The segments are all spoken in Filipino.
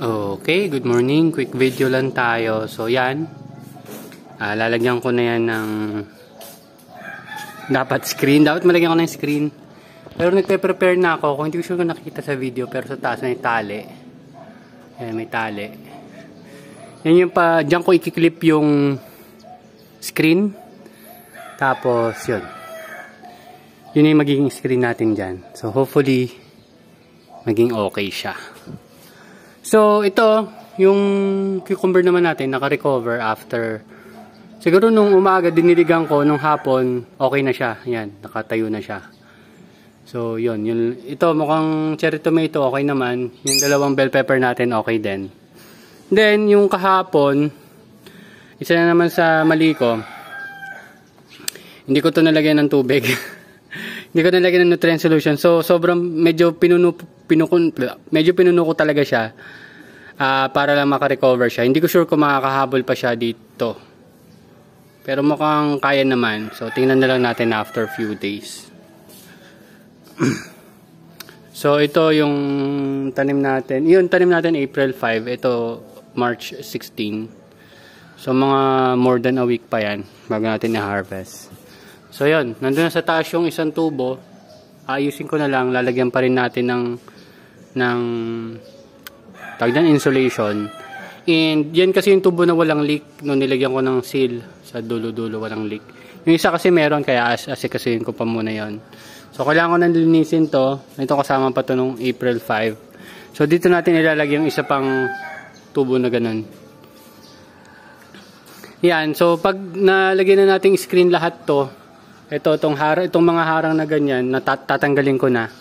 Okay, good morning. Quick video lang tayo. So, yan. Lalagyan ko na yan ng dapat screen. Dapat malagyan ko na yung screen. Pero nagpe-prepare na ako. Kung hindi ko sure kung nakikita sa video, pero sa taas may tali. Ayan, may tali. Yan yung pa, dyan ko i-clip yung screen. Tapos, yun. Yun yung magiging screen natin dyan. So, hopefully, maging okay siya. So, ito, yung cucumber naman natin, naka-recover after, siguro nung umaga, diniligan ko, nung hapon, okay na siya. Yan, nakatayo na siya. So, yun. Ito, mukhang cherry tomato, okay naman. Yung dalawang bell pepper natin, okay din. Then, yung kahapon, isa na naman sa mali ko, hindi ko to nalagyan ng tubig. Hindi ko nalagyan ng nutrient solution. So, sobrang medyo pinuno ko talaga siya para lang makarecover siya. Hindi ko sure kung makakahabol pa siya dito. Pero mukhang kaya naman. So, tingnan na lang natin after few days. So, ito yung tanim natin. Yun, tanim natin April 5. Ito, March 16. So, mga more than a week pa yan bago natin i-harvest. So, yun. Nandun na sa taas yung isang tubo. Ayusin ko na lang. Lalagyan pa rin natin ng tawag dyan, insulation. And yan kasi yung tubo na walang leak. Nung nilagyan ko ng seal sa dulo-dulo, walang leak. Yung isa kasi meron, kaya asikasuhin ko pa muna yon. So, kailangan ko nang linisin to. Ito kasama pa to nung April 5. So, dito natin ilalagay yung isa pang tubo na ganun. Yan. So, pag nalagyan na natin screen lahat to, itong mga harang na ganyan, tatanggalin ko na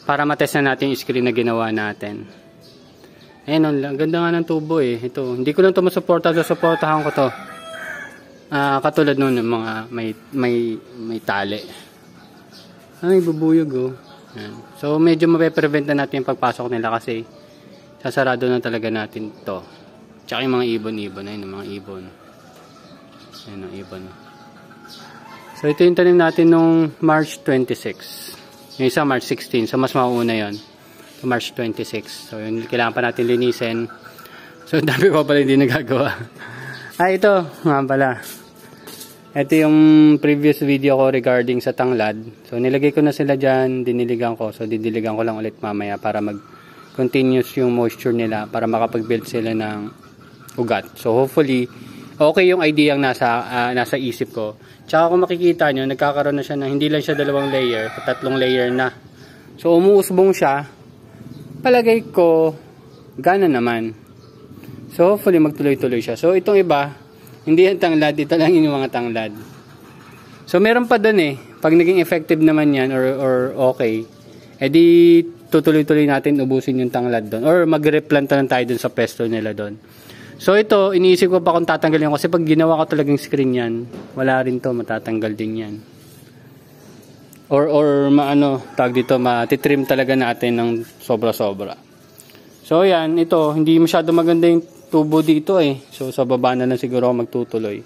para matest na natin yung screen na ginawa natin. Ayun, ang ganda nga ng tubo eh. Ito, hindi ko lang ito masuportahan ko to. Katulad nun, mga may tali. Ay, bubuyog oh. Ayan. So, medyo mape-prevent na natin yung pagpasok nila kasi sasarado na talaga natin to. Tsaka yung mga ibon-ibon. Ayun, mga ibon. Ayun, ang ibon. So, ito yung tanim natin nung March 26. Yung isa, March 16. So, mas mauuna yun. So, March 26. So, yun, kailangan pa natin linisin. So, dami pa pala hindi nagagawa. Ito. Nga pala. Ito yung previous video ko regarding sa tanglad. So, nilagay ko na sila dyan. Diniligan ko. So, didiligan ko lang ulit mamaya para mag-continuous yung moisture nila para makapag-build sila ng ugat. So, hopefully, okay yung idea ang nasa isip ko. Tsaka kung makikita nyo, nagkakaroon na siya na hindi lang siya 2 layer, 3 layer na. So, umuusbong siya. Palagay ko, gana naman. So, hopefully magtuloy-tuloy siya. So, itong iba, hindi yan tanglad. Ito lang yung mga tanglad. So, meron pa dun eh. Pag naging effective naman yan or okay, edi tutuloy-tuloy natin ubusin yung tanglad dun. Or mag-replant na lang tayo dun sa pesto nila dun. So ito, iniisip ko pa kung tatanggalin ko kasi pag ginawa ko talagang screen yan, wala rin to, matatanggal din yan. Or tag dito, matitrim talaga natin ng sobra-sobra. So yan, ito, hindi masyado maganda yung tubo dito eh. So sa baba na lang siguro ako magtutuloy.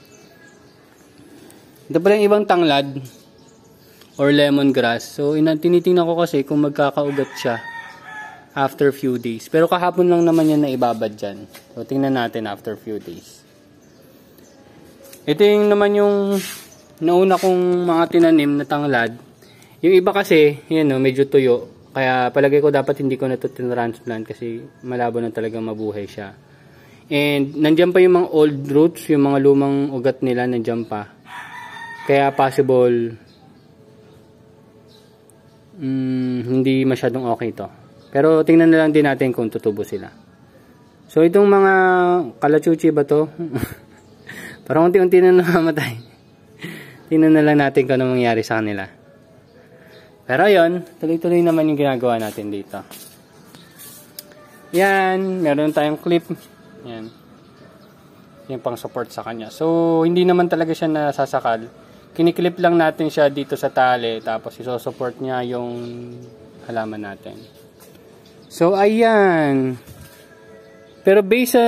Ito pala yung ibang tanglad or lemongrass. So tinitingnan ko kasi kung magkakaugat siya after few days. Pero kahapon lang naman yan na ibabad dyan. So, tingnan natin after few days. Ito yung naman yung nauna kong mga tinanim na tanglad. Yung iba kasi, yan o, medyo tuyo. Kaya palagay ko dapat hindi ko na ito tinransplant kasi malabo na talagang mabuhay siya. And nandyan pa yung mga old roots, yung mga lumang ugat nila nandyan pa. Kaya possible hindi masyadong okay to. Pero tingnan na lang din natin kung tutubo sila. So itong mga kalachuchi ba to? Parang unti-unti na namamatay. Tingnan na lang natin kung ano mangyari sa kanila. Pero yun, tuloy-tuloy naman yung ginagawa natin dito. Yan, meron tayong clip. Yan. Yung pang support sa kanya. So hindi naman talaga siya nasasakal. Kiniklip lang natin siya dito sa tali. Tapos isosupport niya yung halaman natin. So, ayan. Pero based sa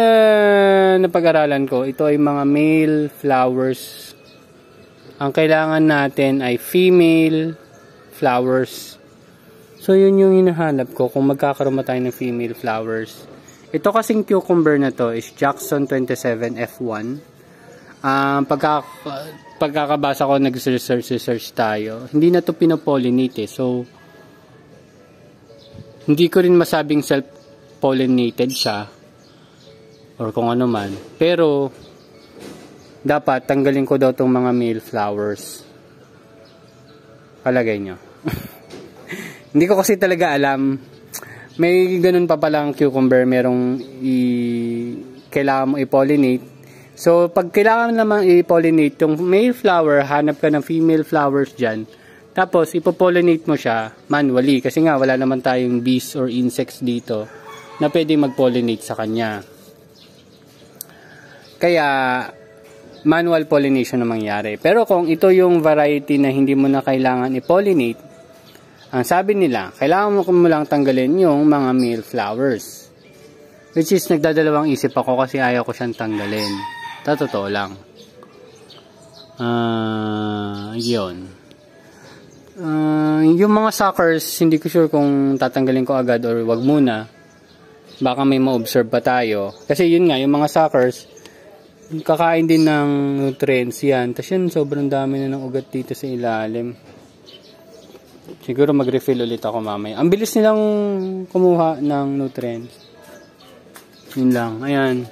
napag-aralan ko, ito ay mga male flowers. Ang kailangan natin ay female flowers. So, yun yung hinahanap ko kung magkakaroon tayo ng female flowers. Ito kasing cucumber na to is Jackson 27 F1. Pagkakabasa ko, nag-research tayo. Hindi na to pinopollinate eh. So, hindi ko rin masabing self-pollinated siya. Or kung ano man. Pero, dapat tanggalin ko daw tong mga male flowers. Palagay nyo. Hindi ko kasi talaga alam. May ganun pa palang cucumber, merong kailangan mo i-pollinate. So, pag kailangan naman i-pollinate yung male flower, hanap ka ng female flowers dyan. Tapos, ipopollinate mo siya manually. Kasi nga, wala naman tayong bees or insects dito na pwede mag-pollinate sa kanya. Kaya, manual pollination na mangyari. Pero kung ito yung variety na hindi mo na kailangan i-pollinate, ang sabi nila, kailangan mo lang tanggalin yung mga male flowers. Which is, nagdadalawang isip ako kasi ayaw ko siyang tanggalin. Totoo lang. Yun. Yung mga suckers, hindi ko sure kung tatanggalin ko agad or wag muna. Baka may ma-observe pa tayo. Kasi yun nga, yung mga suckers, kakain din ng nutrients yan. Tapos yan, sobrang dami na ng ugat dito sa ilalim. Siguro mag-refill ulit ako mamaya. Ang bilis nilang kumuha ng nutrients. Yun lang. Ayan.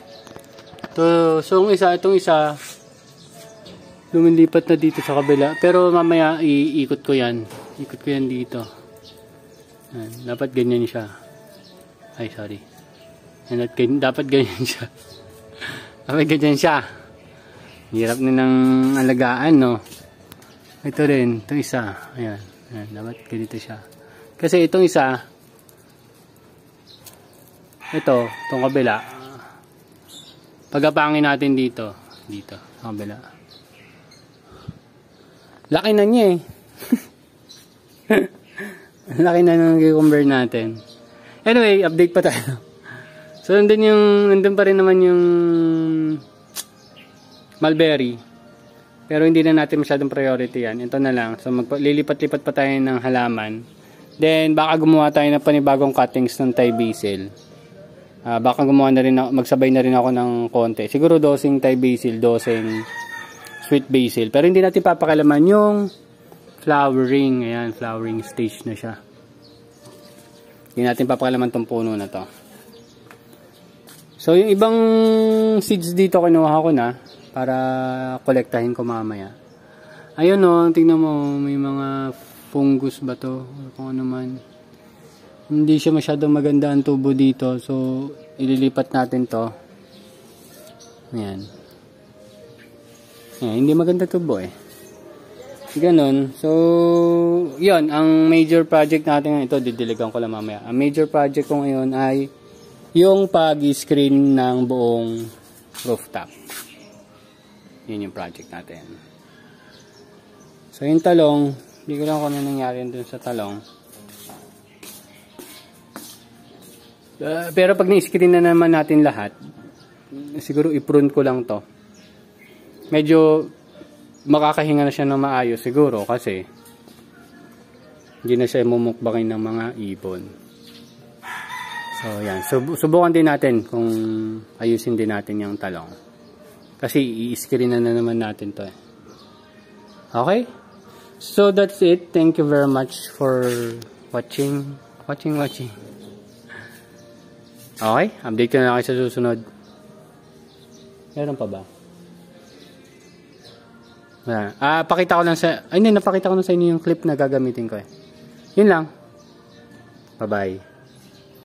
So, itong isa, lumilipat na dito sa kabila. Pero mamaya, iikot ko yan. Ikot ko yan dito. Ayan. Dapat ganyan siya. Ay, sorry. Dapat ganyan siya. Dapat ganyan siya. Hirap na ng alagaan, no? Ito rin. Ito isa. Ayan. Ayan, dapat ganito siya. Kasi itong isa, itong kabila, pagkapangin natin dito, sa kabila. Laki na niya eh. Laki na ng cucumber natin. Anyway, update pa tayo. So, nandun pa rin naman yung mulberry. Pero hindi na natin masyadong priority yan. Ito na lang. So, lilipat-lipat pa tayo ng halaman. Then, baka gumawa tayo ng panibagong cuttings ng Thai basil. Baka gumawa na rin magsabay na rin ako ng konti. Siguro dosing Thai basil, dosing sweet basil. Pero hindi natin papakalaman yung flowering. Ayan, flowering stage na siya. Hindi natin papakalaman tong puno na to. So, yung ibang seeds dito kinuha ko na para kolektahin ko mamaya. Ayun o, tingnan mo, may mga fungus ba to? O kung ano man. Hindi siya masyadong maganda ang tubo dito. So, ililipat natin to. Ayan. Ayan, hindi maganda tubo eh. Ganon. So, yun. Ang major project natin, ito, didiligan ko lang mamaya. Ang major project ko ngayon ay yung pag-screen ng buong rooftop. Yun yung project natin. So, yung talong, hindi ko lang kung ano nangyari dun sa talong. Pero pag na-screen na naman natin lahat, siguro i-prune ko lang to. Medyo makakahinga na siya ng maayos siguro kasi hindi na siya mumukbangin ng mga ibon. So, yan. Subukan din natin kung ayusin din natin yung talong. Kasi i-screen na naman natin to eh. Okay? So, that's it. Thank you very much for watching. Okay? Update ko na kayo sa susunod. Meron pa ba? Pakita ko lang sa... Ay, napakita ko na sa inyo yung clip na gagamitin ko eh. Yun lang. Bye-bye.